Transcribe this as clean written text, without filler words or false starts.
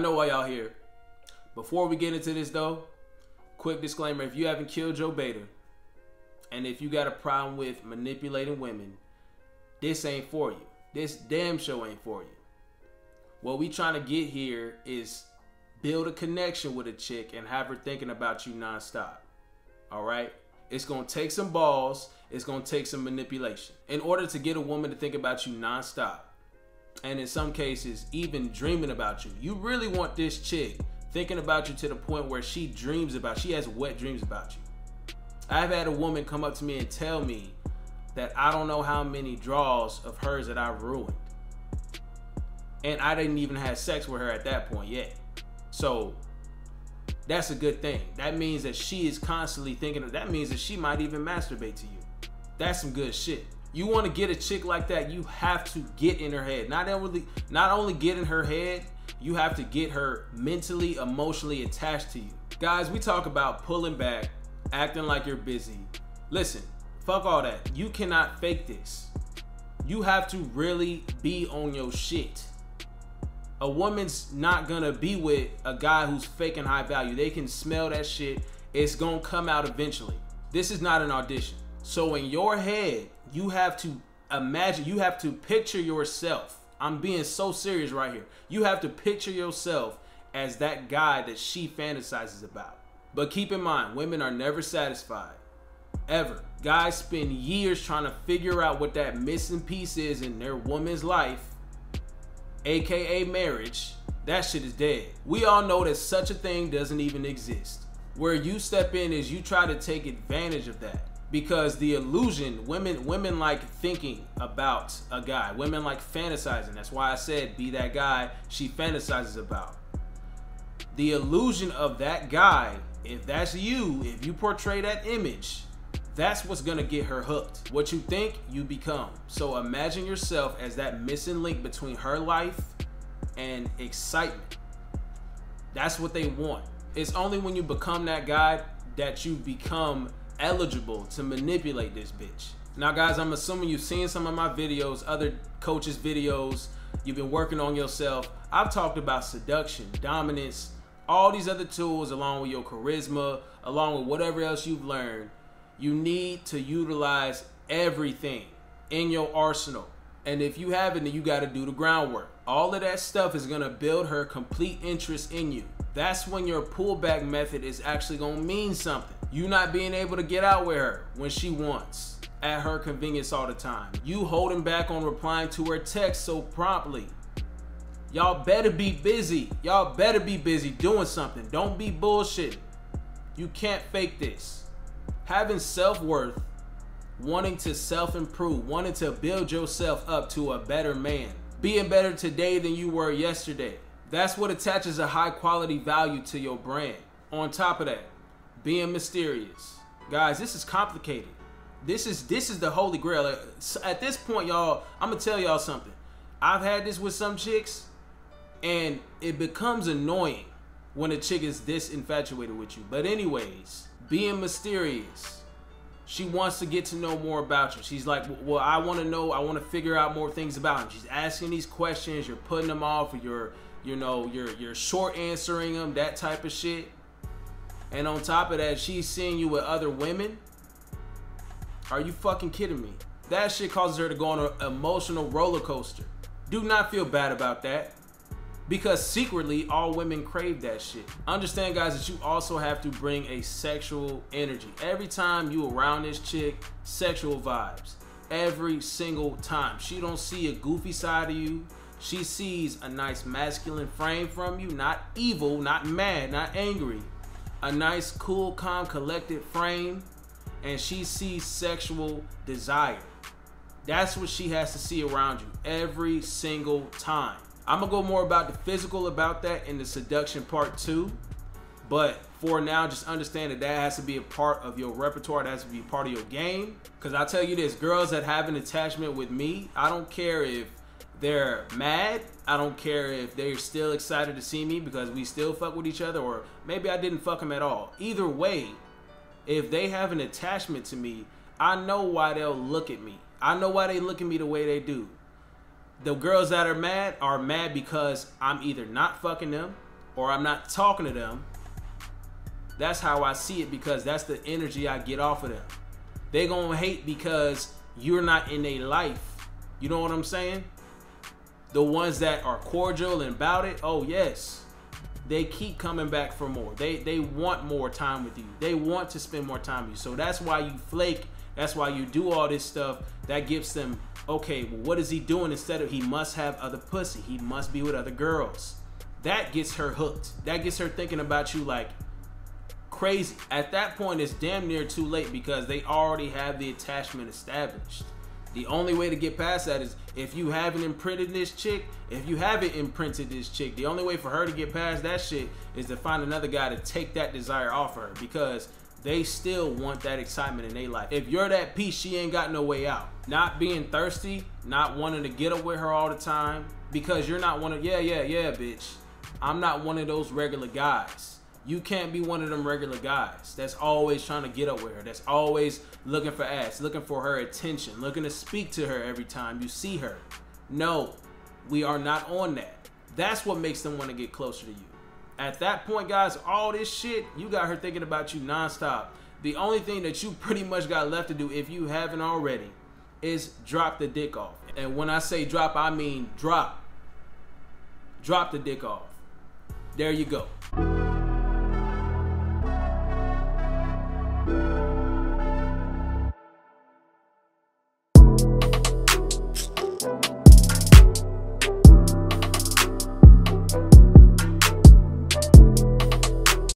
know why y'all here. Before we get into this though, quick disclaimer, if you haven't killed your beta, and if you got a problem with manipulating women, this ain't for you. This damn show ain't for you. What we trying to get here is build a connection with a chick and have her thinking about you nonstop. All right? It's going to take some balls. It's going to take some manipulation. In order to get a woman to think about you nonstop, and in some cases, even dreaming about you, you really want this chick thinking about you to the point where she dreams about, she has wet dreams about you. I've had a woman come up to me and tell me that I don't know how many draws of hers that I've ruined. And I didn't even have sex with her at that point yet. So that's a good thing. That means that she is constantly thinking of, that means that she might even masturbate to you. That's some good shit. You want to get a chick like that, you have to get in her head. Not only get in her head, you have to get her mentally, emotionally attached to you. Guys, we talk about pulling back, acting like you're busy. Listen, fuck all that. You cannot fake this. You have to really be on your shit. A woman's not gonna be with a guy who's faking high value. They can smell that shit. It's gonna come out eventually. This is not an audition. So in your head, you have to imagine, you have to picture yourself. I'm being so serious right here. You have to picture yourself as that guy that she fantasizes about. But keep in mind, women are never satisfied. Ever. Guys spend years trying to figure out what that missing piece is in their woman's life, aka marriage. That shit is dead. We all know that such a thing doesn't even exist. Where you step in is you try to take advantage of that. Because the illusion, women like thinking about a guy. Women like fantasizing. That's why I said be that guy she fantasizes about. The illusion of that guy, if that's you, if you portray that image, that's what's gonna get her hooked. What you think, you become. So imagine yourself as that missing link between her life and excitement. That's what they want. It's only when you become that guy that you become eligible to manipulate this bitch. Now guys, I'm assuming you've seen some of my videos, other coaches' videos. You've been working on yourself. I've talked about seduction, dominance, all these other tools along with your charisma, along with whatever else you've learned. You need to utilize everything in your arsenal. And if you haven't, then you got to do the groundwork. All of that stuff is going to build her complete interest in you. That's when your pullback method is actually going to mean something. You not being able to get out with her when she wants, at her convenience all the time. You holding back on replying to her text so promptly. Y'all better be busy. Y'all better be busy doing something. Don't be bullshitting. You can't fake this. Having self-worth, wanting to self-improve, wanting to build yourself up to a better man, being better today than you were yesterday. That's what attaches a high quality value to your brand. On top of that, being mysterious. Guys, this is complicated. This is the holy grail. At this point, y'all, I'm gonna tell y'all something. I've had this with some chicks, and it becomes annoying when a chick is this infatuated with you. But anyways, being mysterious. She wants to get to know more about you. She's like, well, I want to know, I want to figure out more things about him. She's asking these questions, you're putting them off, or you're short answering them, that type of shit. And on top of that, she's seeing you with other women. Are you fucking kidding me? That shit causes her to go on an emotional roller coaster. Do not feel bad about that. Because secretly, all women crave that shit. Understand, guys, that you also have to bring a sexual energy. Every time you around this chick, sexual vibes. Every single time. She don't see a goofy side of you. She sees a nice masculine frame from you. Not evil, not mad, not angry. A nice, cool, calm, collected frame. And she sees sexual desire. That's what she has to see around you every single time. I'm gonna go more about the physical about that in the seduction part 2. But for now, just understand that has to be a part of your repertoire. That has to be part of your game. Because I'll tell you this, girls that have an attachment with me, I don't care if they're mad. I don't care if they're still excited to see me because we still fuck with each other, or maybe I didn't fuck them at all. Either way, if they have an attachment to me, I know why they'll look at me. I know why they look at me the way they do. The girls that are mad because I'm either not fucking them, or I'm not talking to them. That's how I see it, because that's the energy I get off of them. They gonna hate because you're not in their life. You know what I'm saying? The ones that are cordial and about it, oh yes, they keep coming back for more. They want more time with you. They want to spend more time with you. So that's why you flake. That's why you do all this stuff. That gives them, okay, well, what is he doing? Instead of, he must have other pussy. He must be with other girls. That gets her hooked. That gets her thinking about you like crazy. At that point, it's damn near too late, because they already have the attachment established. The only way to get past that is if you haven't imprinted this chick, the only way for her to get past that shit is to find another guy to take that desire off her, because they still want that excitement in their life. If you're that piece, she ain't got no way out. Not being thirsty, not wanting to get up with her all the time, because you're not one of, yeah, bitch. I'm not one of those regular guys. You can't be one of them regular guys that's always trying to get up with her, that's always looking for ass, looking for her attention, looking to speak to her every time you see her. No, we are not on that. That's what makes them want to get closer to you. At that point, guys, all this shit, you got her thinking about you nonstop. The only thing that you pretty much got left to do, if you haven't already, is drop the dick off. And when I say drop, I mean drop. Drop the dick off. There you go.